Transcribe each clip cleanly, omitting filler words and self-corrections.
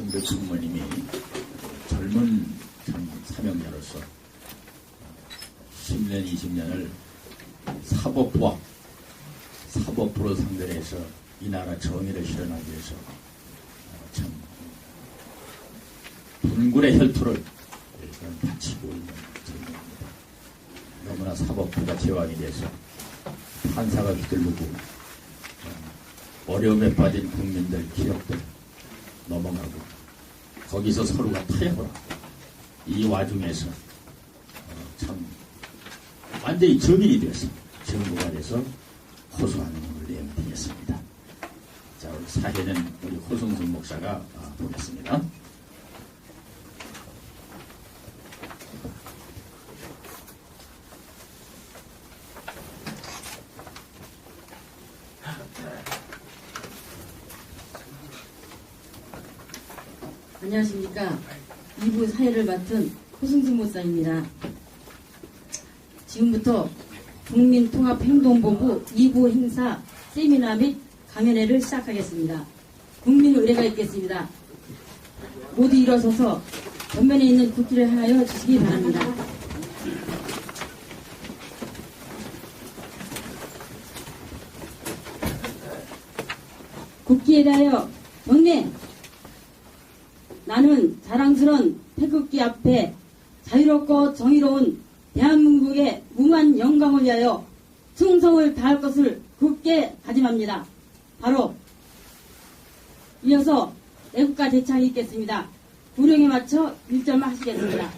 송대 총무님이 젊은 참 사명자로서 10년, 20년을 사법부와 사법부로 상대해서 이 나라 정의를 실현하기 위해서 참 분굴의 혈투를 바치고 있는 정의입니다. 너무나 사법부가 제왕이 돼서 판사가 휘둘르고 어려움에 빠진 국민들, 기업들 넘어가고 거기서 서로가 타협을 하고 이 와중에서 참 완전히 정인이 돼서 정부가 돼서 호소하는 것을 내드리겠습니다. 자, 우리 사회는 우리 호성순 목사가 보겠습니다. 안녕하십니까. 2부 사회를 맡은 호승순 목사입니다. 지금부터 국민통합행동본부 2부 행사 세미나 및 강연회를 시작하겠습니다. 국민 의례가 있겠습니다. 모두 일어서서 전면에 있는 국기를 향하여 주시기 바랍니다. 국기에 대하여 경례! 나는 자랑스러운 태극기 앞에 자유롭고 정의로운 대한민국의 무한 영광을 위하여 충성을 다할 것을 굳게 다짐합니다. 바로 이어서 애국가 대창이 있겠습니다. 구령에 맞춰 1절만 하시겠습니다.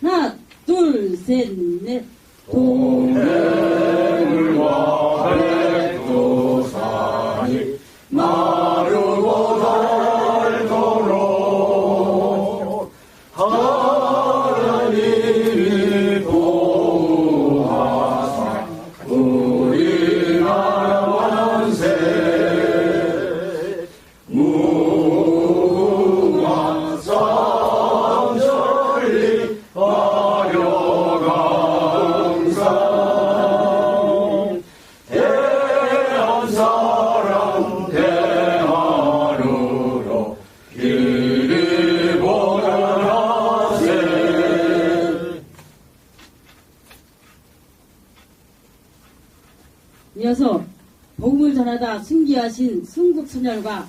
하나, 둘, 셋, 넷. 동해물과 백두산이 마르고 닳도록 하나님이 보호하사 우리나라 만세 무궁한 삼천리 화려강산 대한사랑 대하루로 길이 보전하세. 이어서 복음을 전하다 순기하신 순국선열과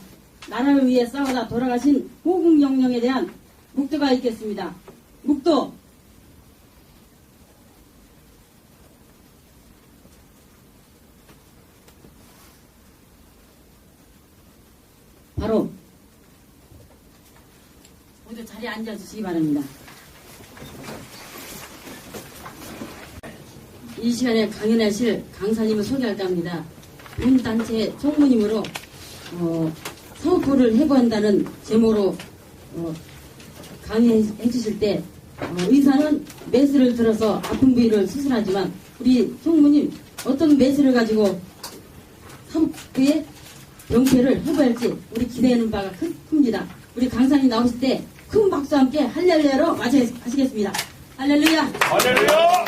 나라를 위해 싸우다 돌아가신 호국영령에 대한 묵도가 있겠습니다. 묵도! 바로 모두 자리에 앉아주시기 바랍니다. 이 시간에 강연하실 강사님을 소개할까 합니다. 본 단체 총무님으로 사업부를 해보한다는 제목으로 강의해 주실 때 의사는 메스를 들어서 아픈 부위를 수술하지만 우리 총무님 어떤 메스를 가지고 사업부의 병폐를 해보할지 우리 기대하는 바가 큽니다. 우리 강사님 나오실 때 큰 박수와 함께 할렐루야로 맞이하시겠습니다. 할렐루야! 할렐루야!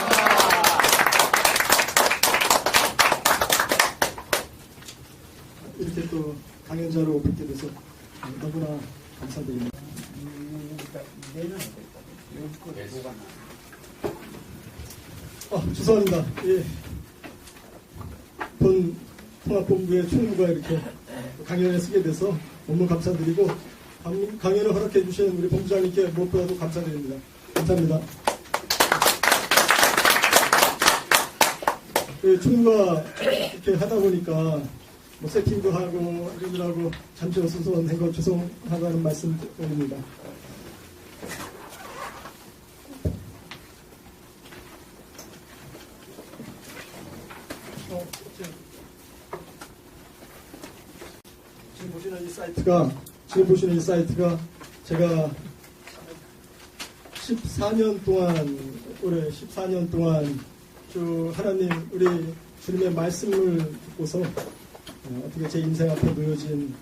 이렇게 또 강연자로 뵙게 돼서 너무나 감사드립니다. 죄송합니다. 예. 본 통합본부의 총무가 이렇게 강연에 쓰게 돼서 너무 감사드리고 강연을 허락해 주신 우리 본부장님께 무엇보다도 감사드립니다. 감사합니다. 총무가 이렇게 하다 보니까 세팅도 하고 이러느라고 잠시 어수선한 거 죄송하다는 말씀 드립니다. 지금 보시는 이 사이트가 제가 14년 동안 쭉 하나님 우리 주님의 말씀을 듣고서 어떻게 제 인생 앞에 놓여진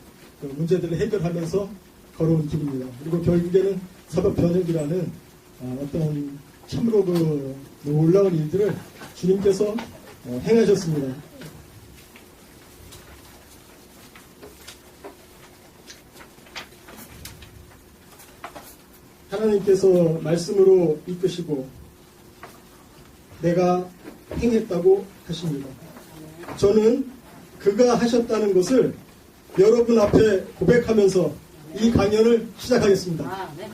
문제들을 해결하면서 걸어온 길입니다. 그리고 결국에는 사법 변혁이라는 어떤 참으로 놀라운 일들을 주님께서 행하셨습니다. 하나님께서 말씀으로 이끄시고 내가 행했다고 하십니다. 저는 그가 하셨다는 것을 여러분 앞에 고백하면서 이 강연을 시작하겠습니다. 아, 네.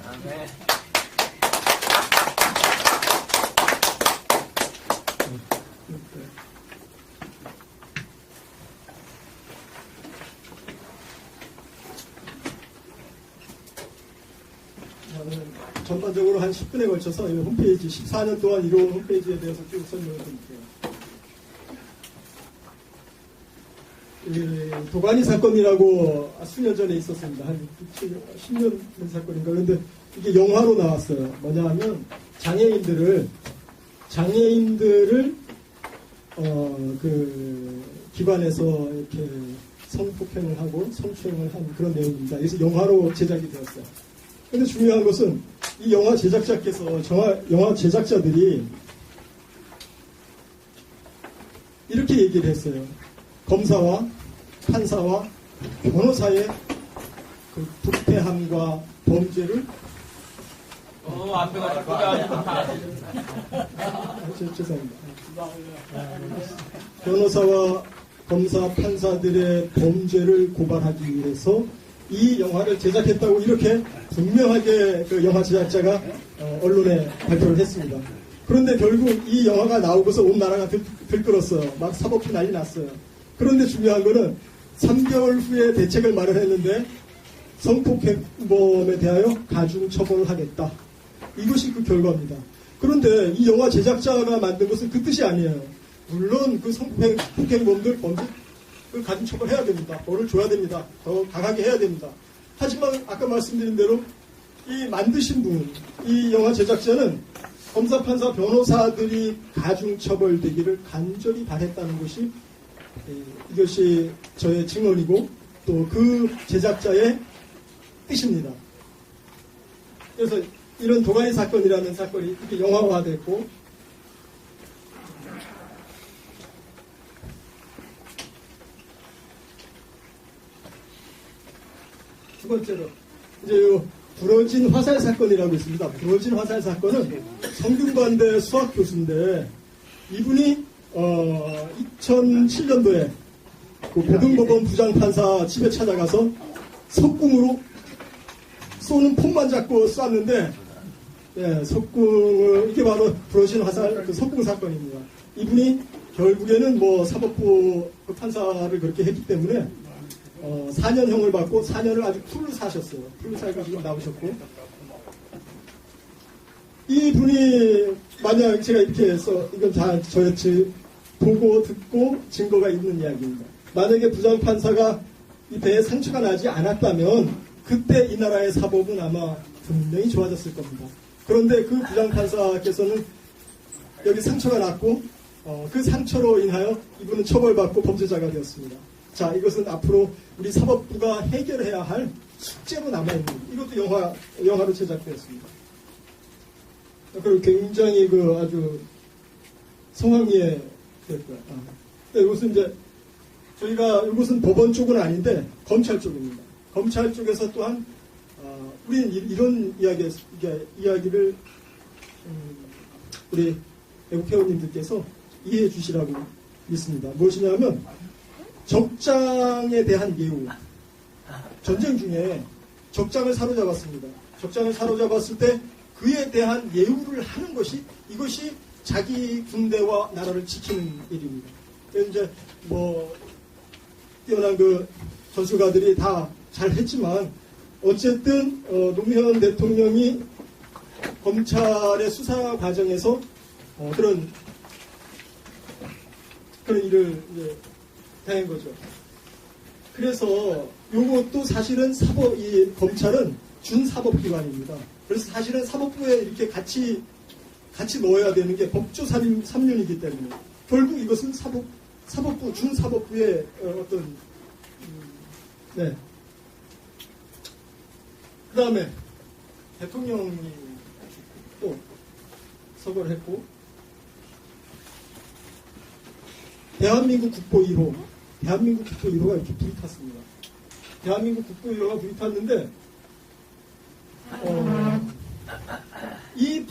전반적으로 한 10분에 걸쳐서 이 홈페이지, 14년 동안 이루어온 홈페이지에 대해서 쭉 설명을 드릴게요. 이 도가니 사건이라고 수년 전에 있었습니다. 한 10년 된 사건인가. 그런데 이게 영화로 나왔어요. 뭐냐 하면 장애인들을 그 기관에서 이렇게 성폭행을 하고 성추행을 한 그런 내용입니다. 그래서 영화로 제작이 되었어요. 근데 중요한 것은 이 영화 제작자께서 영화 제작자들이 이렇게 얘기를 했어요. 검사와 판사와 변호사의 그 부패함과 범죄를 죄송합니다. 변호사와 검사, 판사들의 범죄를 고발하기 위해서 이 영화를 제작했다고 이렇게 분명하게 그 영화 제작자가 언론에 발표를 했습니다. 그런데 결국 이 영화가 나오고서 온 나라가 들끓었어요. 막 사법부 난리 났어요. 그런데 중요한 거는 3개월 후에 대책을 마련했는데 성폭행범에 대하여 가중 처벌을 하겠다. 이것이 그 결과입니다. 그런데 이 영화 제작자가 만든 것은 그 뜻이 아니에요. 물론 그 성폭행범들 범죄 가중 처벌해야 됩니다. 벌을 줘야 됩니다. 더 강하게 해야 됩니다. 하지만 아까 말씀드린 대로 이 만드신 분, 이 영화 제작자는 검사, 판사, 변호사들이 가중 처벌되기를 간절히 바랬다는 것이 이것이 저의 증언이고 또 그 제작자의 뜻입니다. 그래서 이런 도가니 사건이라는 사건이 이렇게 영화화됐고 두 번째로 이제 요 부러진 화살 사건이라고 있습니다. 부러진 화살 사건은 성균관대 수학 교수인데 이분이 2007년도에 그 고등법원 부장판사 집에 찾아가서 석궁으로 쏘는 폼만 잡고 쐈는데 석궁을 이게 바로 부러진 화살 그 석궁 사건입니다. 이분이 결국에는 뭐 사법부 그 판사를 그렇게 했기 때문에 4년형을 받고 4년을 아주 풀로 사셨어요. 풀로 살가지고 나오셨고 이분이 만약 제가 이렇게 해서 이건 다 저였지 보고 듣고 증거가 있는 이야기입니다. 만약에 부장판사가 이 배에 상처가 나지 않았다면 그때 이 나라의 사법은 아마 분명히 좋아졌을 겁니다. 그런데 그 부장판사께서는 여기 상처가 났고 그 상처로 인하여 이분은 처벌받고 범죄자가 되었습니다. 자, 이것은 앞으로 우리 사법부가 해결해야 할 숙제로 남아있는 이것도 영화로 제작되었습니다. 그리고 굉장히 그 아주 성황리에 됐고요. 이것은 이제 저희가 이것은 법원 쪽은 아닌데 검찰 쪽입니다. 검찰 쪽에서 또한 우리는 이런 이야기를 우리 외국 회원님들께서 이해해 주시라고 믿습니다. 무엇이냐면 적장에 대한 예우. 전쟁 중에 적장을 사로잡았습니다. 적장을 사로잡았을 때 그에 대한 예우를 하는 이것이 자기 군대와 나라를 지키는 일입니다. 그래서 이제 뭐 뛰어난 그 전술가들이 다 잘했지만 어쨌든 노무현 대통령이 검찰의 수사 과정에서 그런 일을 이제 된 거죠. 그래서 요것도 사실은 이 검찰은 준사법기관입니다. 그래서 사실은 사법부에 이렇게 같이 넣어야 되는 게 법조 3륜이기 때문에 결국 이것은 사법부, 준사법부의 어떤 네. 그 다음에 대통령이 또 서거를 했고 대한민국 국보 1호 가 이렇게 불이 탔습니다. 대한민국 국보 1호가 불이 탔는데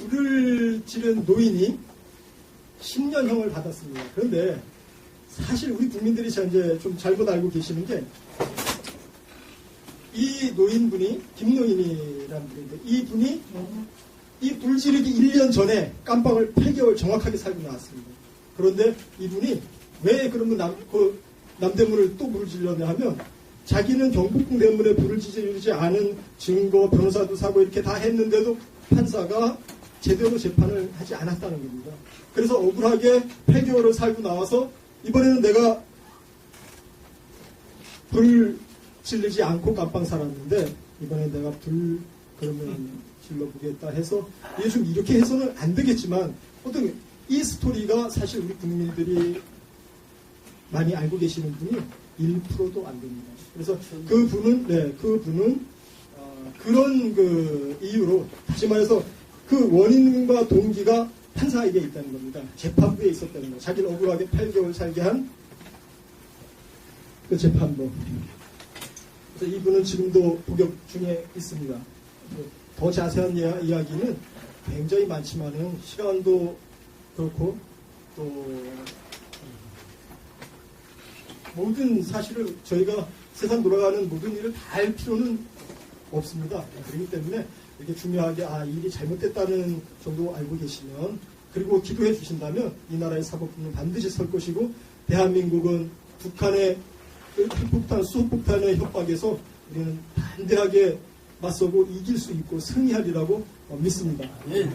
불을 지른 노인이 10년형을 받았습니다. 그런데 사실 우리 국민들이 이제 좀 잘못 알고 계시는 게 이 노인분이 김노인이라는 분인데 이 분이 이 불 지르기 1년 전에 깜빵을 8개월 정확하게 살고 나왔습니다. 그런데 이분이 왜 그러면 남대문을 또 불을 질렀냐 하면 자기는 경복궁 대문에 불을 지르지 않은 증거, 변호사도 사고 이렇게 다 했는데도 판사가 제대로 재판을 하지 않았다는 겁니다. 그래서 억울하게 8개월을 살고 나와서 이번에는 내가 불 질르지 않고 깜빵 살았는데 이번에 내가 불 그러면 질러보겠다 해서 요즘 이렇게 해서는 안 되겠지만 어떤 이 스토리가 사실 우리 국민들이 많이 알고 계시는 분이 1%도 안 됩니다. 그래서 그분은 그런 그 이유로 다시 말해서 그 원인과 동기가 판사에게 있다는 겁니다. 재판부에 있었다는 거예요. 자기를 억울하게 8개월 살게 한 그 재판부. 그래서 이분은 지금도 복역 중에 있습니다. 더 자세한 이야기는 굉장히 많지만은 시간도 그렇고 또 모든 사실을 저희가 세상 돌아가는 모든 일을 다 알 필요는 없습니다. 그렇기 때문에 이렇게 중요하게 이 일이 잘못됐다는 정도 알고 계시면 그리고 기도해 주신다면 이 나라의 사법부는 반드시 설 것이고 대한민국은 북한의 핵폭탄, 수소폭탄의 협박에서 우리는 단대하게 맞서고 이길 수 있고 승리하리라고 믿습니다. 네.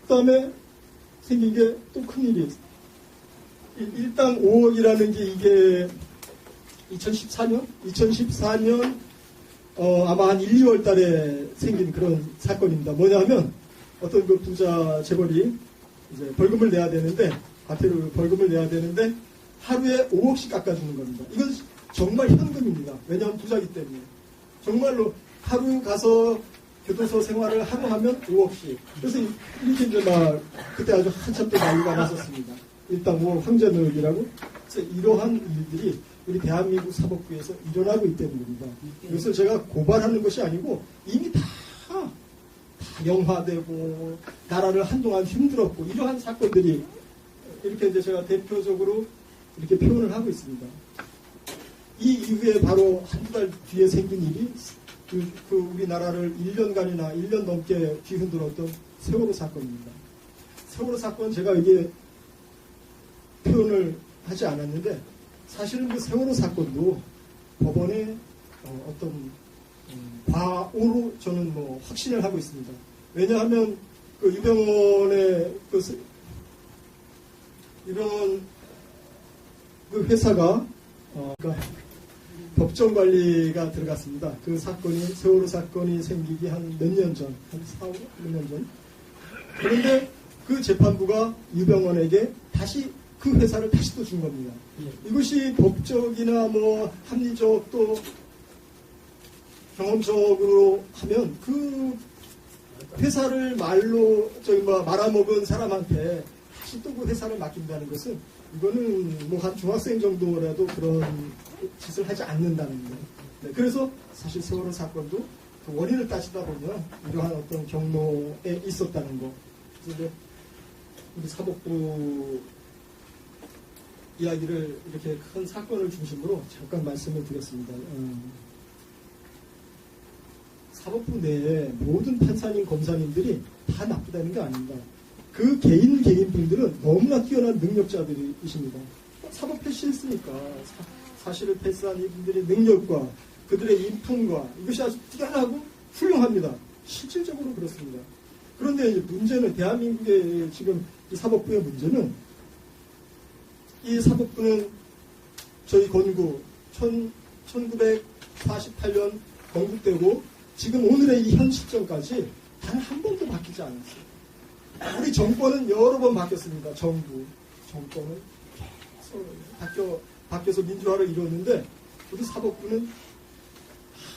그 다음에 생긴 게 또 큰일이 있어요. 일당 5억이라는 게 이게 2014년 아마 한 1, 2월 달에 생긴 그런 사건입니다. 뭐냐면 어떤 그 부자 재벌이 이제 벌금을 내야 되는데 과태료 벌금을 내야 되는데 하루에 5억씩 깎아주는 겁니다. 이건 정말 현금입니다. 왜냐하면 부자기 때문에 정말로 하루 가서 교도소 생활을 하루 하면 5억씩. 그래서 이렇게 이제 막 그때 아주 한참 때 난리가 났었습니다. 일당 5억 황제노역이라고. 그래서 이러한 일들이 우리 대한민국 사법부에서 일어나고 있다는 겁니다. 그래서 제가 고발하는 것이 아니고 이미 다 영화되고 나라를 한동안 힘들었고 이러한 사건들이 이렇게 이제 제가 대표적으로 이렇게 표현을 하고 있습니다. 이 이후에 바로 한두 달 뒤에 생긴 일이 그 우리나라를 1년간이나 1년 넘게 뒤흔들었던 세월호 사건입니다. 세월호 사건 제가 이게 표현을 하지 않았는데 사실은 그 세월호 사건도 법원의 어떤 과오로 저는 확신을 하고 있습니다. 왜냐하면 그 유병원의 유병원 그 회사가 그러니까 법정 관리가 들어갔습니다. 그 사건이 세월호 사건이 생기기 한 몇 년 전, 한 4, 5년 전. 그런데 그 재판부가 유병원에게 다시 그 회사를 다시 또 준 겁니다. 이것이 법적이나 합리적 또 경험적으로 하면 그 회사를 말아먹은 사람한테 다시 또 그 회사를 맡긴다는 것은 이거는 한 중학생 정도라도 그런 짓을 하지 않는다는 거예요. 네, 그래서 사실 세월호 사건도 그 원인을 따지다 보면 이러한 어떤 경로에 있었다는 거. 그래서 우리 사법부 이야기를 이렇게 큰 사건을 중심으로 잠깐 말씀을 드렸습니다. 사법부 내에 모든 판사님, 검사님들이 다 나쁘다는 게 아닙니다. 그 개인분들은 너무나 뛰어난 능력자들이십니다. 사법 패스했으니까 사실을 패스한 이분들의 능력과 그들의 인품과 이것이 아주 뛰어나고 훌륭합니다. 실질적으로 그렇습니다. 그런데 이제 문제는 대한민국의 지금 이 사법부의 문제는 이 사법부는 저희 건국 1948년 건국되고 지금 오늘의 이 현 시점까지 단 한 번도 바뀌지 않았어요. 우리 정권은 여러 번 바뀌었습니다. 정권은 계속 바뀌어서 민주화를 이뤘는데 우리 사법부는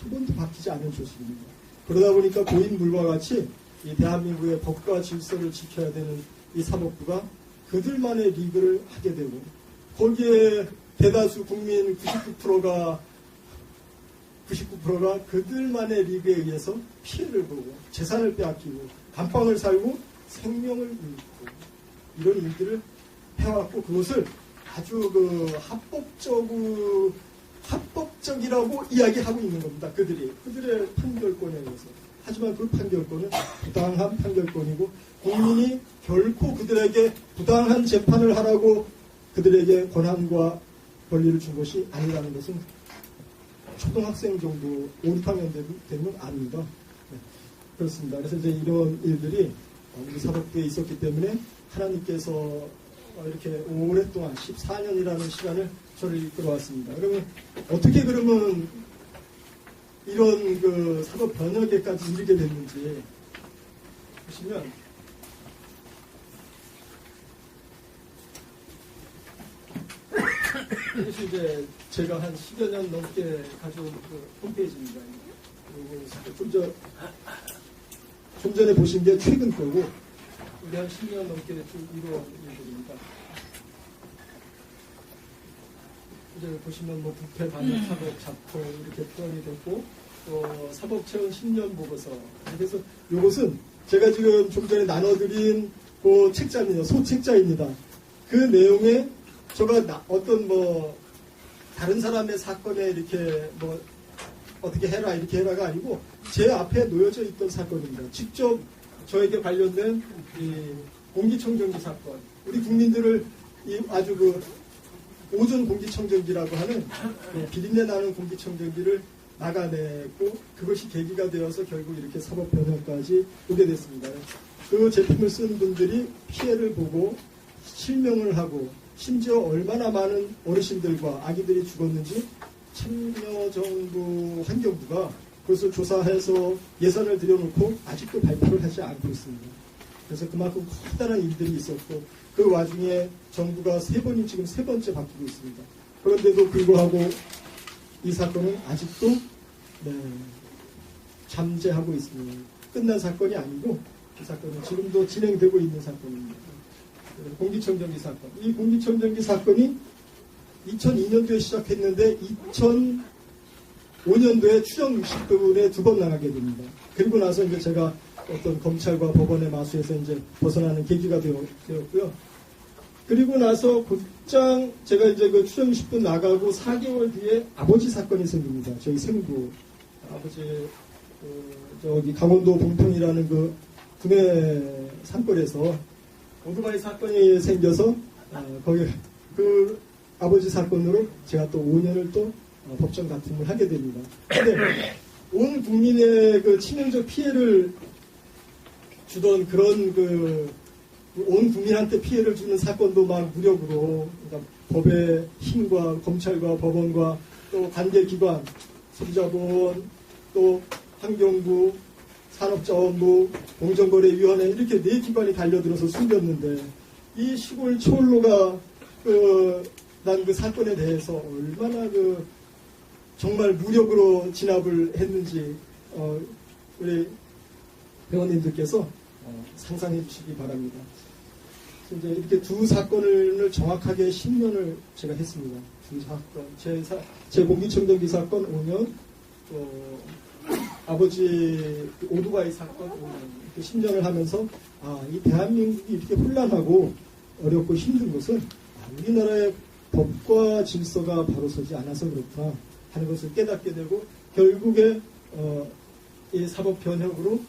한 번도 바뀌지 않은 조직입니다. 그러다 보니까 고인물과 같이 이 대한민국의 법과 질서를 지켜야 되는 이 사법부가 그들만의 리그를 하게 되고 거기에 대다수 국민 99%가 99%가 그들만의 리그에 의해서 피해를 보고 재산을 빼앗기고 감방을 살고 생명을 잃고 이런 일들을 해왔고 그것을 아주 그 합법적이라고 이야기하고 있는 겁니다. 그들의 판결권에 의해서. 하지만 그 판결권은 부당한 판결권이고 국민이 결코 그들에게 부당한 재판을 하라고 그들에게 권한과 권리를 준 것이 아니라는 것은 초등학생 정도 5, 6학년 되면 압니다. 네, 그렇습니다. 그래서 이제 이런 일들이 우리 사법부에 있었기 때문에 하나님께서 이렇게 오랫동안 14년이라는 시간을 저를 이끌어왔습니다. 그러면 어떻게 그러면 이런 그 사법 번역에까지 이르게 됐는지 보시면 이것이 이제 제가 한 10여 년 넘게 가져온 그 홈페이지입니다. 그리고 좀 전에 보신 게 최근 거고 우리 한 10년 넘게 쭉 이루어온 일들입니다. 이제 보시면 뭐 부패 반역 사법 작품 이렇게 표현이 됐고 또 사법체험 10년 보고서 그래서 이것은 제가 지금 좀 전에 나눠드린 그 책자입니다. 소책자입니다. 그 내용에 제가 어떤 뭐 다른 사람의 사건에 이렇게 뭐 어떻게 해라 이렇게 해라가 아니고 제 앞에 놓여져 있던 사건입니다. 직접 저에게 관련된 이 공기청정기 사건 우리 국민들을 이 아주 그 오존 공기청정기라고 하는 비린내 나는 공기청정기를 막아냈고 그것이 계기가 되어서 결국 이렇게 사법변호까지 오게 됐습니다. 그 제품을 쓴 분들이 피해를 보고 실명을 하고 심지어 얼마나 많은 어르신들과 아기들이 죽었는지 참여정부 환경부가 그것을 조사해서 예산을 들여놓고 아직도 발표를 하지 않고 있습니다. 그래서 그만큼 커다란 일들이 있었고 그 와중에 정부가 지금 세 번째 바뀌고 있습니다. 그런데도 불구하고 이 사건은 아직도 잠재하고 있습니다. 끝난 사건이 아니고 이 사건은 지금도 진행되고 있는 사건입니다. 공기청정기 사건. 이 공기청정기 사건이 2002년도에 시작했는데 2005년도에 추정 60분에 2번 나가게 됩니다. 그리고 나서 이제 제가 어떤 검찰과 법원의 마수에서 이제 벗어나는 계기가 되었고요. 그리고 나서 곧장 제가 이제 그 추정 60분 나가고 4개월 뒤에 아버지 사건이 생깁니다. 저희 생부 아버지 저기 강원도 봉평이라는 그 구매 산골에서 오토바이 사건이 생겨서 거기 그 아버지 사건으로 제가 또 5년을 또 법정 다툼을 하게 됩니다. 근데 온 국민의 그 치명적 피해를 주던 그런 온 국민한테 피해를 주는 사건도 막 무력으로 그러니까 법의 힘과 검찰과 법원과 또 관계기관, 소비자보건, 또 환경부, 산업자원부, 공정거래위원회 이렇게 4기관이 달려들어서 숨겼는데 이 시골 초월로가 난 그 사건에 대해서 얼마나 정말 무력으로 진압을 했는지 우리 회원님들께서 상상해 주시기 바랍니다. 이제 이렇게 두 사건을 정확하게 10년을 제가 했습니다. 두 사건, 제 공기청정기 사건 5년, 또 아버지 오토바이 사건 5년, 이렇게 10년을 하면서 이 대한민국이 이렇게 혼란하고 어렵고 힘든 것은 우리나라의 법과 질서가 바로 서지 않아서 그렇다 하는 것을 깨닫게 되고 결국에 이 사법 변혁으로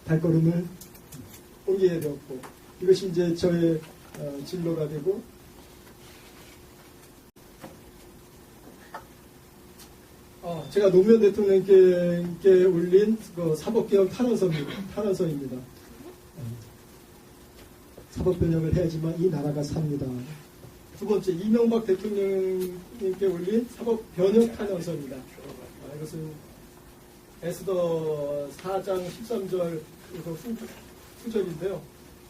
발걸음을 옮기게 되었고 이것이 이제 저의 진로가 되고 제가 노무현 대통령께 올린 그 사법개혁 탄원서입니다. 사법변혁을 해야지만 이 나라가 삽니다. 두 번째 이명박 대통령님께 올린 사법변혁 탄원서입니다. 이것은 에스더 4장 13절 후절인데요.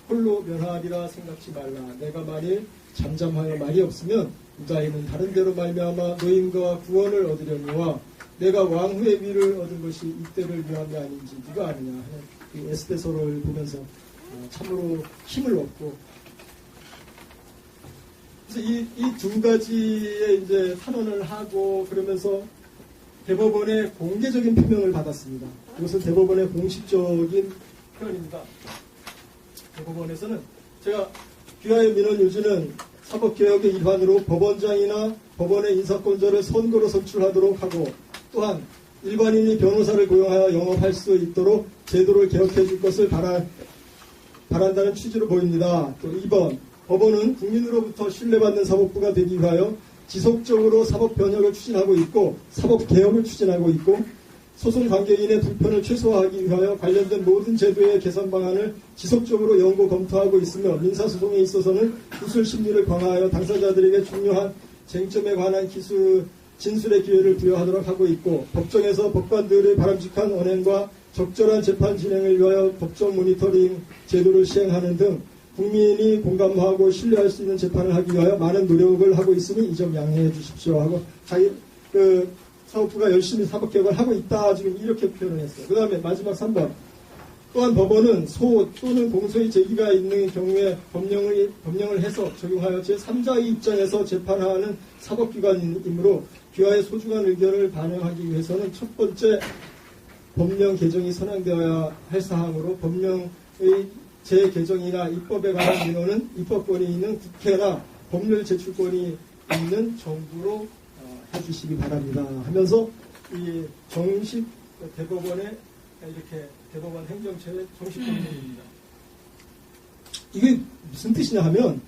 홀로 면하리라 생각지 말라. 내가 만일 잠잠하여 말이 없으면 유다인은 다른 데로 말미암아 노임과 구원을 얻으려니와 내가 왕후의 위를 얻은 것이 이때를 위함이 아닌지 네가 아느냐. 이 에스더서를 보면서 참으로 힘을 얻고 그래서 이 두 가지에 이제 탄원을 하고 그러면서 대법원의 공개적인 표명을 받았습니다. 이것은 대법원의 공식적인 표현입니다. 대법원에서는 제가 귀하의 민원 유지는 사법개혁의 일환으로 법원장이나 법원의 인사권자를 선거로 선출하도록 하고 또한 일반인이 변호사를 고용하여 영업할 수 있도록 제도를 개혁해 줄 것을 바란다는 취지로 보입니다. 또 2번, 법원은 국민으로부터 신뢰받는 사법부가 되기 위하여 지속적으로 사법 변혁을 추진하고 있고 사법 개혁을 추진하고 있고 소송 관계인의 불편을 최소화하기 위하여 관련된 모든 제도의 개선 방안을 지속적으로 연구 검토하고 있으며 민사소송에 있어서는 기술 심리를 강화하여 당사자들에게 중요한 쟁점에 관한 진술의 기회를 부여하도록 하고 있고 법정에서 법관들의 바람직한 언행과 적절한 재판 진행을 위하여 법정 모니터링 제도를 시행하는 등 국민이 공감하고 신뢰할 수 있는 재판을 하기 위하여 많은 노력을 하고 있으니 이 점 양해해 주십시오 하고 자기 사법부가 열심히 사법개혁을 하고 있다 지금 이렇게 표현을 했어요. 그 다음에 마지막 3번 또한 법원은 소 또는 공소의 제기가 있는 경우에 법령을 해서 적용하여 제3자의 입장에서 재판하는 사법기관이므로 귀하의 소중한 의견을 반영하기 위해서는 첫 번째 법령 개정이 선행되어야 할 사항으로 법령의 재개정이나 입법에 관한 민원은 입법권이 있는 국회나 법률 제출권이 있는 정부로 해주시기 바랍니다 하면서 이 정식 대법원의 이렇게 대법원 행정처의 정식 법령입니다. 이게 무슨 뜻이냐 하면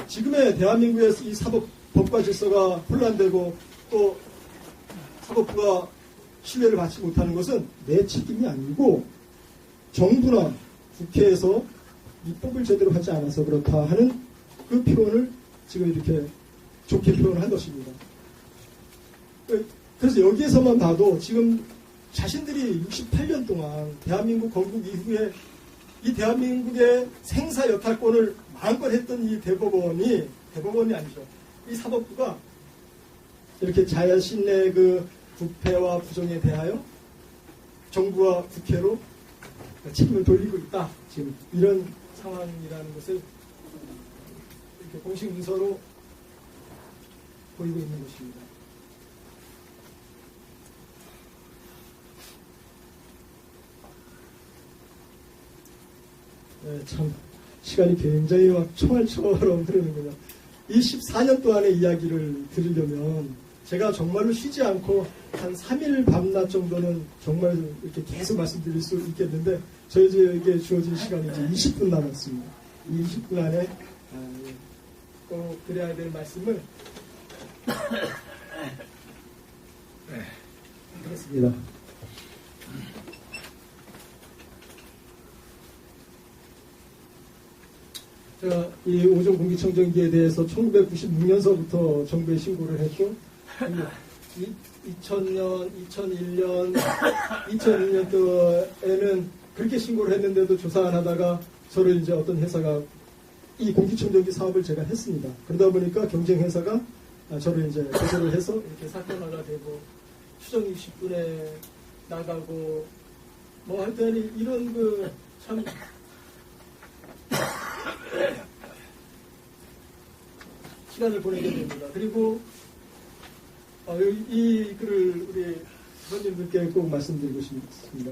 지금의 대한민국에서 이 사법 법과 질서가 혼란되고 또 사법부가 신뢰를 받지 못하는 것은 내 책임이 아니고 정부나 국회에서 입법을 제대로 하지 않아서 그렇다 하는 그 표현을 지금 이렇게 좋게 표현한 것입니다. 그래서 여기에서만 봐도 지금 자신들이 68년 동안 대한민국 건국 이후에 이 대한민국의 생사 여탈권을 마음껏 했던 이 대법원이 아니죠. 이 사법부가 이렇게 자신의 그 부패와 부정에 대하여 정부와 국회로 책임을 돌리고 있다. 지금 이런 상황이라는 것을 이렇게 공식 문서로 보이고 있는 것입니다. 네, 참 시간이 굉장히 막 총알처럼 흐르는군요. 이 14년 동안의 이야기를 들으려면 제가 정말로 쉬지 않고 한 3일 밤낮 정도는 정말 이렇게 계속 말씀드릴 수 있겠는데 저희에게 주어진 시간이 이제 20분 남았습니다. 이 20분 안에 꼭 드려야 될 말씀을 하겠습니다. 제가 이 5종 공기청정기에 대해서 1996년서부터 정부에 신고를 했고 2000년, 2001년, 2002년도에는 그렇게 신고를 했는데도 조사 안 하다가 저를 이제 어떤 회사가 이 공기청정기 사업을 제가 했습니다. 그러다 보니까 경쟁 회사가 저를 이제 조사를 해서 이렇게 사건화가 되고 추정 60분에 나가고 뭐 하여튼 이런 그 참 시간을 보내게 됩니다. 그리고 이 글을 우리 선생님들께 꼭 말씀드리고 싶습니다.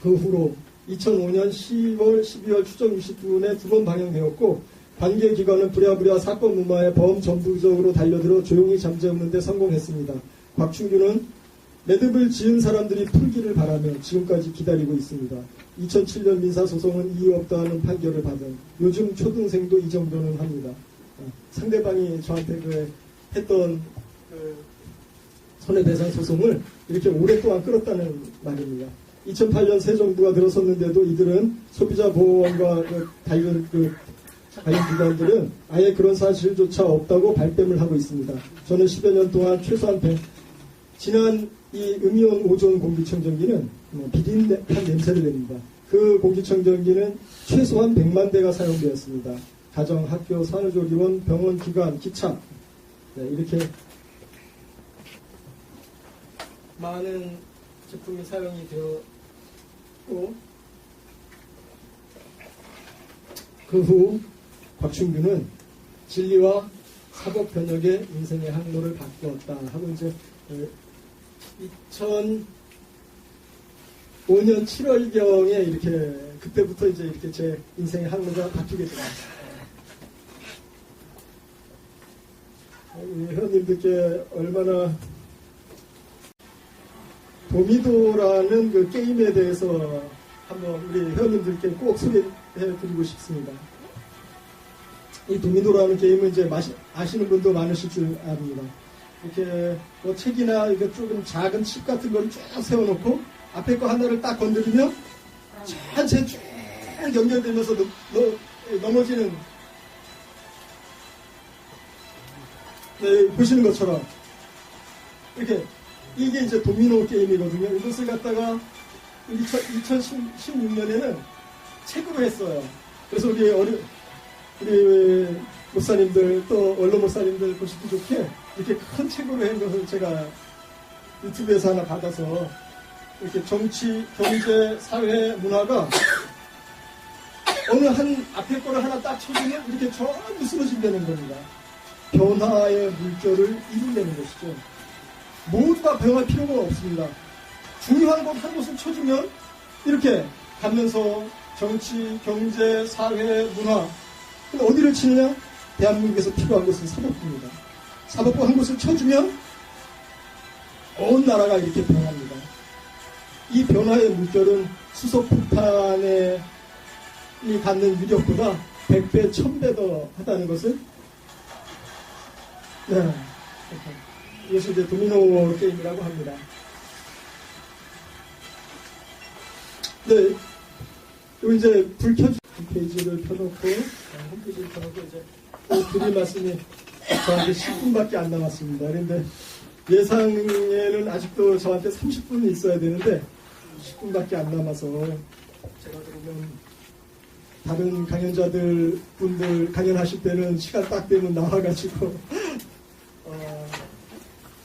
그 후로 2005년 10월, 12월 추정 60분에 2번 방영되었고 관계기관은 부랴부랴 사건 무마에 범 전부적으로 달려들어 조용히 잠재우는 데 성공했습니다. 곽충규는 매듭을 지은 사람들이 풀기를 바라며 지금까지 기다리고 있습니다. 2007년 민사소송은 이유 없다는 판결을 받은 요즘 초등생도 이 정도는 합니다. 상대방이 저한테 했던 손해배상 소송을 이렇게 오랫동안 끌었다는 말입니다. 2008년 새 정부가 들어섰는데도 이들은 소비자 보호원과 관련 기관들은 아예 그런 사실조차 없다고 발뺌을 하고 있습니다. 저는 10여 년 동안 최소한 지난 이 음이온 오존 공기청정기는 비린한 냄새를 냅니다. 그 공기청정기는 최소한 100만 대가 사용되었습니다. 가정, 학교, 산후조리원, 병원, 기관, 기차 이렇게 많은 제품이 사용이 되었고 그 후 곽충규는 진리와 사법 변혁의 인생의 항로를 바꾸었다 하고 이제 2005년 7월경에 이렇게 그때부터 이제 이렇게 제 인생의 항로가 바뀌게 되었습니다. 우리 회원님들께 얼마나 도미도라는 그 게임에 대해서 한번 우리 회원님들께 꼭 소개해드리고 싶습니다. 이 도미노라는 게임은 이제 아시는 분도 많으실 줄 압니다. 이렇게 뭐 책이나 이게 조금 작은 칩 같은 걸 쭉 세워놓고 앞에 거 하나를 딱 건드리면 전체 쭉 연결되면서 넘어지는, 네, 보시는 것처럼 이렇게 이게 이제 도미노 게임이거든요. 이것을 갖다가 2016년에는 책으로 했어요. 그래서 우리 목사님들 또 원로 목사님들 보시기 좋게 이렇게 큰 책으로 한 것을 제가 유튜브에서 하나 받아서 이렇게 정치, 경제, 사회, 문화가 어느 한 앞에 거를 하나 딱 쳐주면 이렇게 전부 쓰러진다는 겁니다. 변화의 물결을 이룬다는 것이죠. 모두가 변할 필요가 없습니다. 중요한 것 한 곳을 쳐주면 이렇게 가면서 정치, 경제, 사회, 문화. 근데 어디를 치느냐? 대한민국에서 필요한 것은 사법부입니다. 사법부 한 곳을 쳐주면 온 나라가 이렇게 변합니다. 이 변화의 물결은 수소폭탄이 갖는 위력보다 100배, 1000배 더 하다는 것을, 네, 이것이 이제 도미노 게임이라고 합니다. 네, 여기 이제 불 켜주 홈페이지를 펴놓고, 홈페이지를 펴놓고 이제 또 드릴 말씀이 저한테 10분밖에 안 남았습니다. 그런데 예상에는 아직도 저한테 30분이 있어야 되는데 10분밖에 안 남아서 제가 그러면 다른 강연자들 분들 강연하실 때는 시간 딱 되면 나와가지고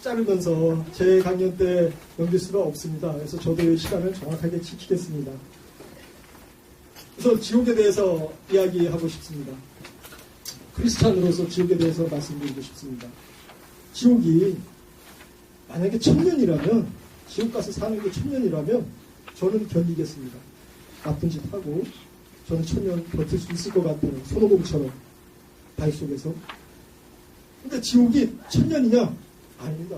자르면서 제 강연 때 넘길 수가 없습니다. 그래서 저도 이 시간을 정확하게 지키겠습니다. 그래서 지옥에 대해서 이야기하고 싶습니다. 크리스찬으로서 지옥에 대해서 말씀드리고 싶습니다. 지옥이 만약에 1000년이라면, 지옥 가서 사는 게 1000년이라면 저는 견디겠습니다. 나쁜 짓 하고 저는 1000년 버틸 수 있을 것 같아요. 손오공처럼 바위 속에서. 근데 지옥이 1000년이냐? 아닙니다.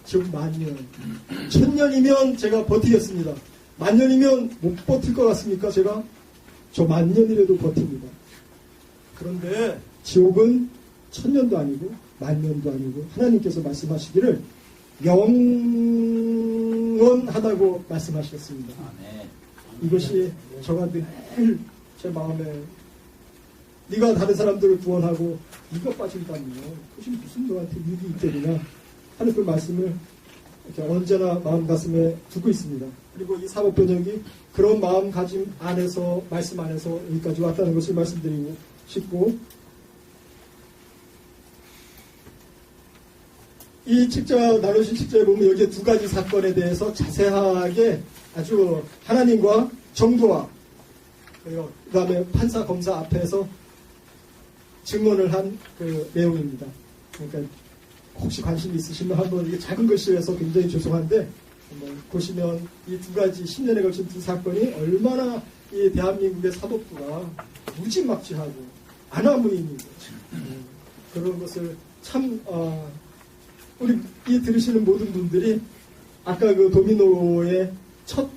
지옥 10,000년. 1000년이면 제가 버티겠습니다. 10,000년이면 못 버틸 것 같습니까? 제가 저 10,000년이라도 버팁니다. 그런데 지옥은 1000년도 아니고 10,000년도 아니고 하나님께서 말씀하시기를 영원하다고 말씀하셨습니다. 이것이 저가 늘 제 마음에, 네가 다른 사람들을 구원하고 네가 빠진다면 그것이 무슨 너한테 유익이 있겠느냐 하는 그 말씀을 이렇게 언제나 마음 가슴에 두고 있습니다. 그리고 이 사법변혁이 그런 마음가짐 안에서, 말씀 안에서 여기까지 왔다는 것을 말씀드리고 싶고, 이 책자, 나누신 책자에 보면 여기에 두 가지 사건에 대해서 자세하게 아주 하나님과 정도와 그 다음에 판사, 검사 앞에서 증언을 한 그 내용입니다. 그러니까 혹시 관심 있으시면 한번, 이게 작은 글씨여서 굉장히 죄송한데 한번 보시면 이 두 가지 10년에 걸친 두 사건이 얼마나 이 대한민국의 사법부가 무지막지하고 아나무인인 거죠. 그런 것을 참 우리 이 들으시는 모든 분들이 아까 그 도미노의 첫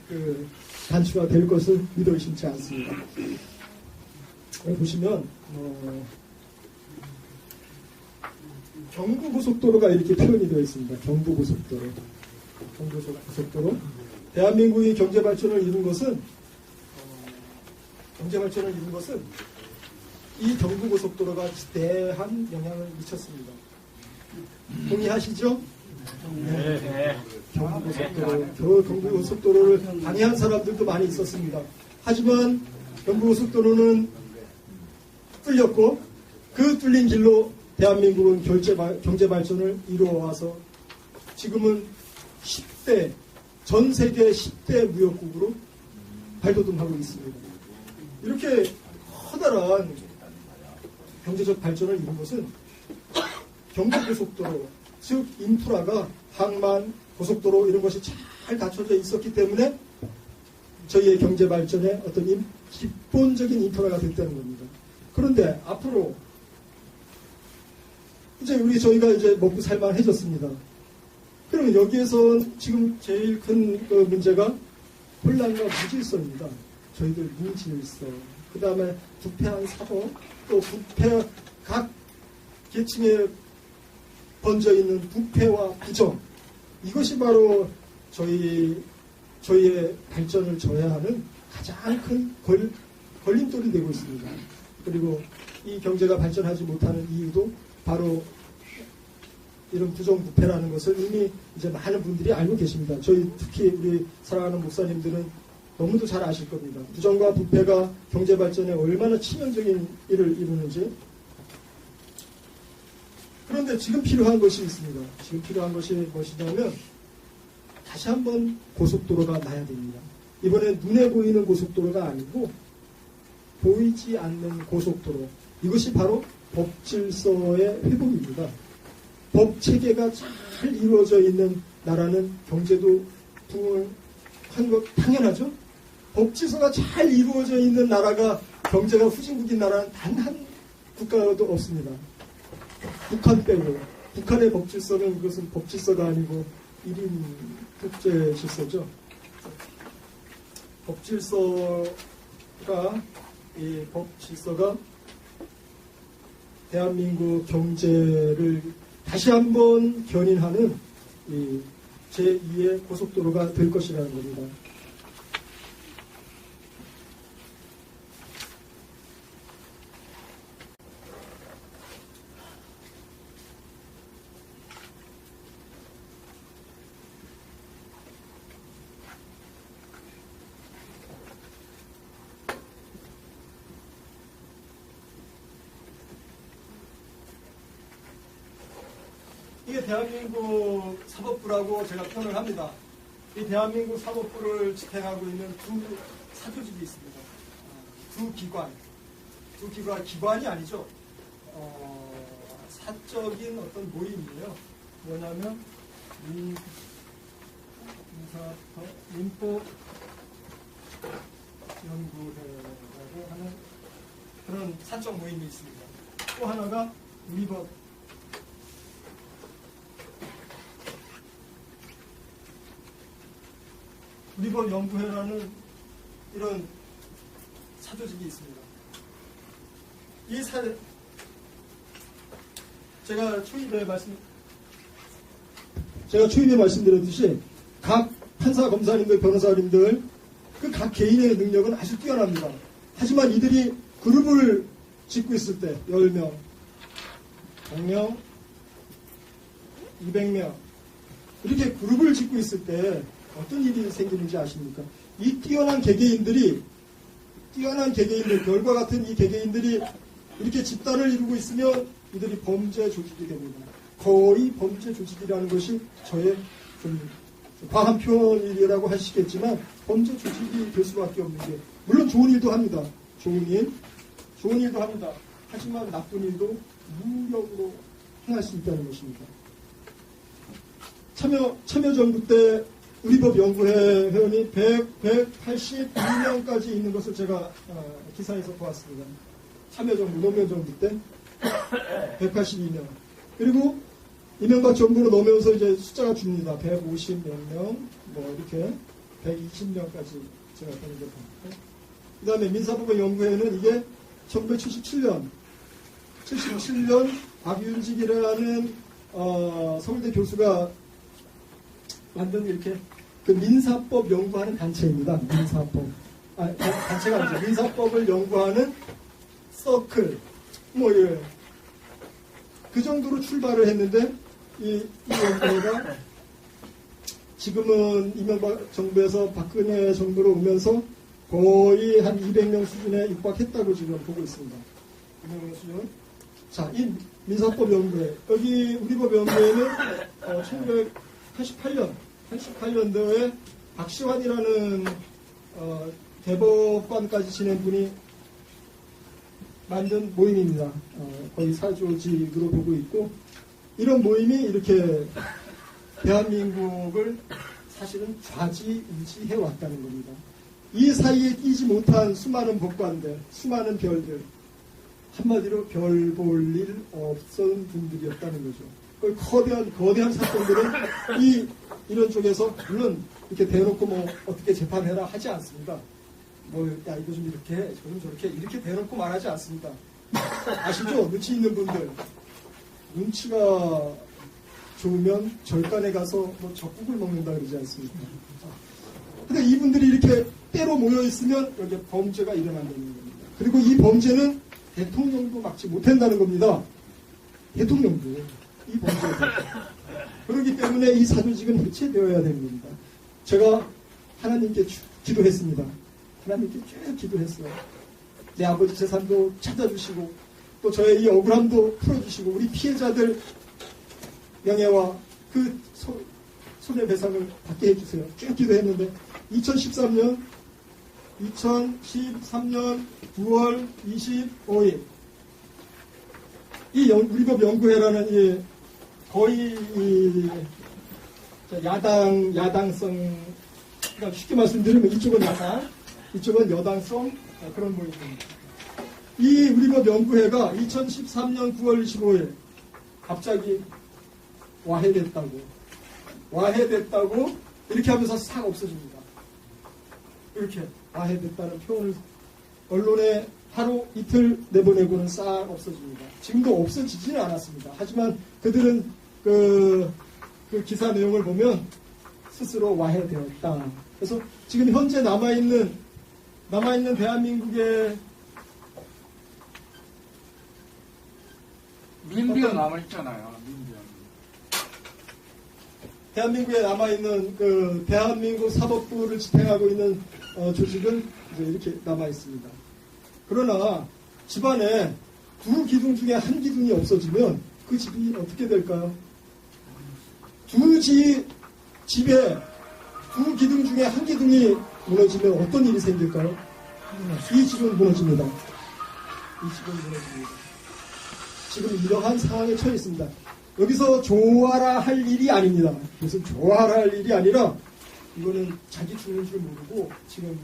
그 단추가 될 것을 믿어 의심치 않습니다. 보시면 경부고속도로가 이렇게 표현이 되어 있습니다. 경부고속도로. 대한민국이 경제발전을 이룬 것은 이 경부고속도로가 대한 영향을 미쳤습니다. 동의하시죠? 네. 경부고속도로를 방해한 사람들도 많이 있었습니다. 하지만 경부고속도로는 뚫렸고 그 뚫린 길로 대한민국은 경제발전을 이루어와서 지금은 10대, 전 세계 10대 무역국으로 발돋움하고 있습니다. 이렇게 커다란 경제적 발전을 이룬 것은 경부고속도로, 즉 인프라가 항만, 고속도로 이런 것이 잘 갖춰져 있었기 때문에 저희의 경제 발전의 어떤 기본적인 인프라가 됐다는 겁니다. 그런데 앞으로 이제 저희가 이제 먹고 살만해졌습니다. 그러면 여기에서 지금 제일 큰 문제가 혼란과 무질서입니다. 저희들 무질서, 그 다음에 부패한 사법, 또 부패, 각 계층에 번져 있는 부패와 부정, 이것이 바로 저희의 발전을 저해하는 가장 큰 걸림돌이 되고 있습니다. 그리고 이 경제가 발전하지 못하는 이유도 바로 이런 부정부패라는 것을 이미 이제 많은 분들이 알고 계십니다. 저희 특히 우리 사랑하는 목사님들은 너무도 잘 아실 겁니다. 부정과 부패가 경제 발전에 얼마나 치명적인 일을 이루는지. 그런데 지금 필요한 것이 있습니다. 지금 필요한 것이 무엇이냐면 다시 한번 고속도로가 나야 됩니다. 이번엔 눈에 보이는 고속도로가 아니고 보이지 않는 고속도로. 이것이 바로 법질서의 회복입니다. 법 체계가 잘 이루어져 있는 나라는 경제도 부흥한 것 당연하죠. 법질서가 잘 이루어져 있는 나라가 경제가 후진국인 나라는 단 한 국가도 없습니다. 북한 빼고. 북한의 법질서는 그것은 법질서가 아니고 1인 국제 질서죠. 이 법질서가 대한민국 경제를 다시 한번 견인하는 이 제2의 고속도로가 될 것이라는 겁니다. 이게 대한민국 사법부라고 제가 표현을 합니다. 이 대한민국 사법부를 지탱하고 있는 두 사조직이 있습니다. 두 기관이 아니죠. 사적인 어떤 모임이에요. 뭐냐면 민법연구회라고 하는 그런 사적 모임이 있습니다. 또 하나가 우리법연구회라는 이런 사조직이 있습니다. 제가 초입에 말씀드렸듯이 각 판사, 검사님들, 변호사님들 그 각 개인의 능력은 아주 뛰어납니다. 하지만 이들이 그룹을 짓고 있을 때 10명, 100명, 200명 이렇게 그룹을 짓고 있을 때 어떤 일이 생기는지 아십니까? 이 뛰어난 개개인들, 별과 같은 이 개개인들이 이렇게 집단을 이루고 있으면 이들이 범죄 조직이 됩니다. 거의 범죄 조직이라는 것이 저의 좀 과한 표현이라고 하시겠지만 범죄 조직이 될 수밖에 없는 게, 물론 좋은 일도 합니다. 좋은 일도 합니다. 하지만 나쁜 일도 무력으로 행할 수 있다는 것입니다. 참여정부 때 우리법연구회 회원이 182명까지 있는 것을 제가 기사에서 보았습니다. 참여정부, 노무현정부 때 182명. 그리고 이명박 정부로 넣으면서 이제 숫자가 줍니다. 150몇 명, 이렇게 120명까지 제가 보는 것 같아요. 그 다음에 민사법연구회는 이게 1977년 박윤직이라는 서울대 교수가 만든 이렇게 그 민사법 연구하는 단체입니다. 단체가 아니죠. 민사법을 연구하는 서클, 그 정도로 출발을 했는데 이 연구회가 지금은 이명박 정부에서 박근혜 정부로 오면서 거의 한 200명 수준에 육박했다고 지금 보고 있습니다. 200명 수준. 자, 이 민사법 연구회, 여기 우리법 연구회는 1988년도에 박시환이라는 대법관까지 지낸 분이 만든 모임입니다. 거의 사조직으로 보고 있고, 이런 모임이 이렇게 대한민국을 사실은 좌지우지해 왔다는 겁니다. 이 사이에 끼지 못한 수많은 법관들, 수많은 별들, 한마디로 별 볼 일 없던 분들이었다는 거죠. 그 거대한 사건들은 이런 쪽에서 물론 이렇게 대놓고 뭐 어떻게 재판해라 하지 않습니다. 야 이거 좀 이렇게 저좀 저렇게 이렇게 대놓고 말하지 않습니다. 아시죠? 눈치 있는 분들, 눈치가 좋으면 절간에 가서 뭐 젖국을 먹는다 그러지 않습니까? 근데 이분들이 이렇게 때로 모여 있으면 여기에 범죄가 일어난다는 겁니다. 그리고 이 범죄는 대통령도 막지 못한다는 겁니다. 대통령도 이 범죄를. 그렇기 때문에 이 사조직은 해체되어야 됩니다. 제가 하나님께 기도했습니다. 하나님께 쭉 기도했어요. 내 아버지 재산도 찾아주시고 또 저의 이 억울함도 풀어주시고 우리 피해자들 명예와 그 손해배상을 받게 해주세요. 쭉 기도했는데 2013년 9월 25일 이 우리법 연구회라는 이 거의 야당성, 그러니까 쉽게 말씀드리면 이쪽은 야당, 이쪽은 여당성 그런 모임입니다. 이 우리법 연구회가 2013년 9월 25일 갑자기 와해됐다고 이렇게 하면서 싹 없어집니다. 이렇게 와해됐다는 표현을 언론에 하루 이틀 내보내고는 싹 없어집니다. 지금도 없어지지는 않았습니다. 하지만 그들은 그 기사 내용을 보면 스스로 와해되었다. 그래서 지금 현재 남아있는 대한민국의 민변 남아있잖아요. 대한민국에 남아있는 그 대한민국 사법부를 집행하고 있는 조직은 이제 이렇게 남아있습니다. 그러나 집안에 두 기둥 중에 한 기둥이 없어지면 그 집이 어떻게 될까요? 집에 두 기둥 중에 한 기둥이 무너지면 어떤 일이 생길까요? 이 집은 무너집니다. 지금 이러한 상황에 처해 있습니다. 여기서 좋아라 할 일이 아닙니다. 무슨 좋아라 할 일이 아니라 이거는 자기 죽는 줄 모르고 지금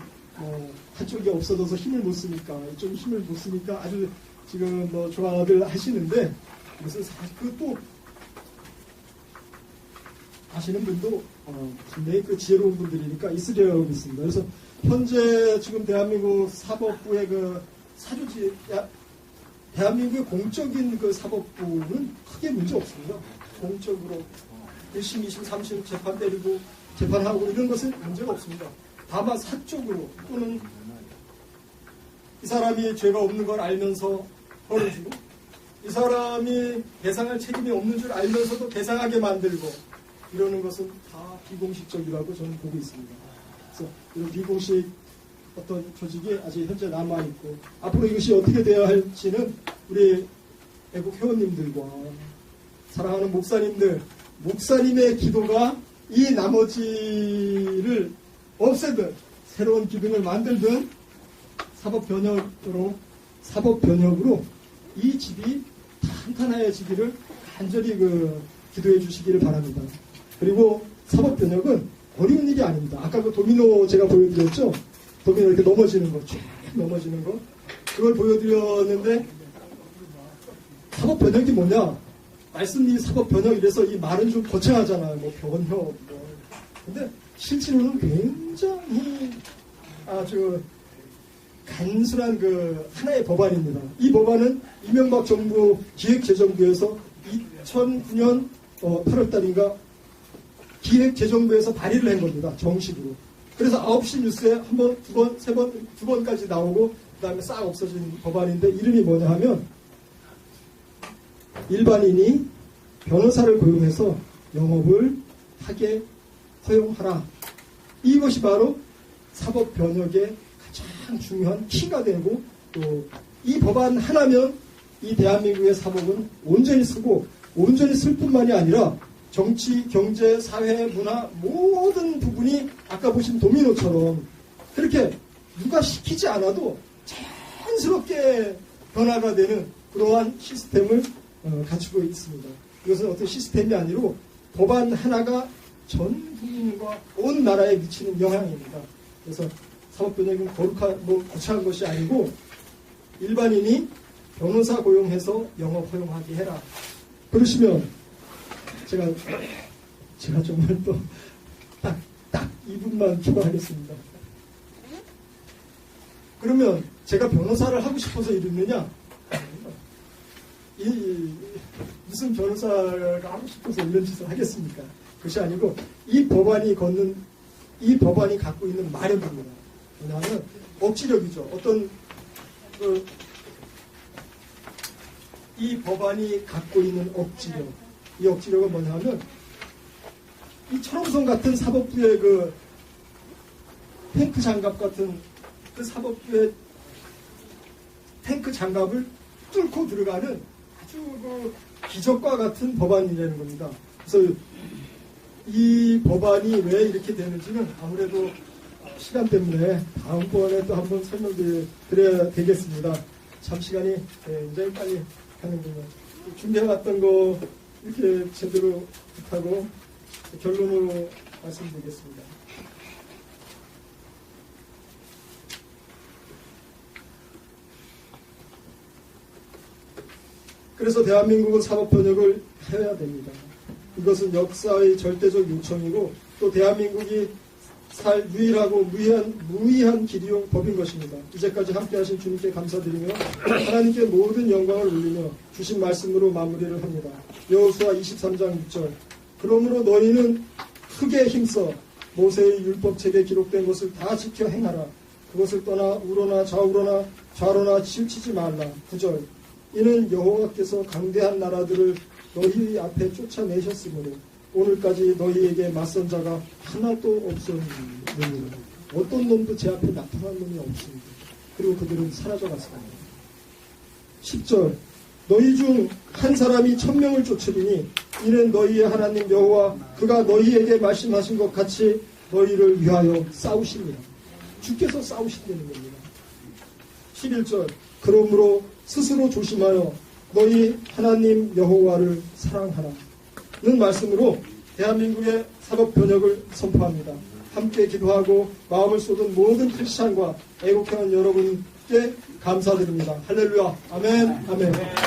한쪽이 없어져서 힘을 못 쓰니까 이쪽이 힘을 못 쓰니까 아주 지금 좋아들 하시는데 무슨 또 아시는 분도 분명히 그 지혜로운 분들이니까 있으려고 믿습니다. 그래서 현재 지금 대한민국 사법부의 그 사조직 대한민국의 공적인 그 사법부는 크게 문제 없습니다. 공적으로 1심, 2심, 3심 재판 때리고 재판하고 이런 것은 문제가 없습니다. 다만 사적으로 또는 이 사람이 죄가 없는 걸 알면서 벌을 주고 이 사람이 배상할 책임이 없는 줄 알면서도 배상하게 만들고 이러는 것은 다 비공식적이라고 저는 보고 있습니다. 그래서 이런 비공식 어떤 조직이 아직 현재 남아있고 앞으로 이것이 어떻게 되어야 할지는 우리 애국 회원님들과 사랑하는 목사님의 기도가 이 나머지를 없애든 새로운 기둥을 만들든 사법변혁으로 이 집이 탄탄해지기를 간절히 기도해 주시기를 바랍니다. 그리고 사법변혁은 어려운 일이 아닙니다. 아까 그 도미노 제가 보여드렸죠? 도미노 이렇게 넘어지는 거, 그걸 보여드렸는데 사법변혁이 뭐냐? 말씀이 사법변혁 이래서 이 말은 좀 거창하잖아요. 변혁. 근데 실제로는 굉장히 아주 단순한 하나의 법안입니다. 이 법안은 이명박 정부 기획재정부에서 2009년 8월달인가 기획재정부에서 발의를 한 겁니다. 정식으로. 그래서 9시 뉴스에 한 번, 두 번까지 나오고 그 다음에 싹 없어진 법안인데 이름이 뭐냐 하면 일반인이 변호사를 고용해서 영업을 하게 허용하라. 이것이 바로 사법변혁의 가장 중요한 키가 되고 또 이 법안 하나면 이 대한민국의 사법은 온전히 쓰고 온전히 쓸 뿐만이 아니라 정치, 경제, 사회, 문화 모든 부분이 아까 보신 도미노처럼 그렇게 누가 시키지 않아도 자연스럽게 변화가 되는 그러한 시스템을 갖추고 있습니다. 이것은 어떤 시스템이 아니고 법안 하나가 전 국민과 온 나라에 미치는 영향입니다. 그래서 사법변혁은 거창한 것이 아니고 일반인이 변호사 고용해서 영업 허용하게 해라. 그러시면 제가 정말 또 딱 2분만 기도하겠습니다. 그러면 제가 변호사를 하고 싶어서 이러느냐? 무슨 변호사가 하고 싶어서 이런 짓을 하겠습니까? 그것이 아니고 이 법안이 갖고 있는 마력입니다. 왜냐하면 억지력이죠. 이 법안이 갖고 있는 억지력. 이 억지력은 뭐냐면 이 철옹성 같은 사법부의 그 탱크 장갑 같은 그 사법부의 탱크 장갑을 뚫고 들어가는 아주 그 기적과 같은 법안이라는 겁니다. 그래서 이 법안이 왜 이렇게 되는지는 아무래도 시간 때문에 다음번에 또 한번 설명드려야 되겠습니다. 참 시간이 굉장히 빨리 가는군요. 준비해왔던 거 이렇게 제대로 부탁하고 결론으로 말씀드리겠습니다. 그래서 대한민국은 사법변혁을 해야 됩니다. 이것은 역사의 절대적 요청이고 또 대한민국이 살 유일하고 무의한 길이용 법인 것입니다. 이제까지 함께하신 주님께 감사드리며 하나님께 모든 영광을 올리며 주신 말씀으로 마무리를 합니다. 여호수아 23장 6절 그러므로 너희는 크게 힘써 모세의 율법책에 기록된 것을 다 지켜 행하라. 그것을 떠나 우로나 좌로나 치우치지 말라. 9절 이는 여호와께서 강대한 나라들을 너희 앞에 쫓아내셨으므로 오늘까지 너희에게 맞선 자가 하나도 없었느니라. 어떤 놈도 제 앞에 나타난 놈이 없습니다. 그리고 그들은 사라져갔습니다. 10절 너희 중 한 사람이 1000명을 쫓으리니 이는 너희의 하나님 여호와 그가 너희에게 말씀하신 것 같이 너희를 위하여 싸우십니다. 주께서 싸우신다는 겁니다. 11절 그러므로 스스로 조심하여 너희 하나님 여호와를 사랑하라는 말씀으로 대한민국의 사법변혁을 선포합니다. 함께 기도하고 마음을 쏟은 모든 크리스찬과 애국하는 여러분께 감사드립니다. 할렐루야. 아멘. 아멘.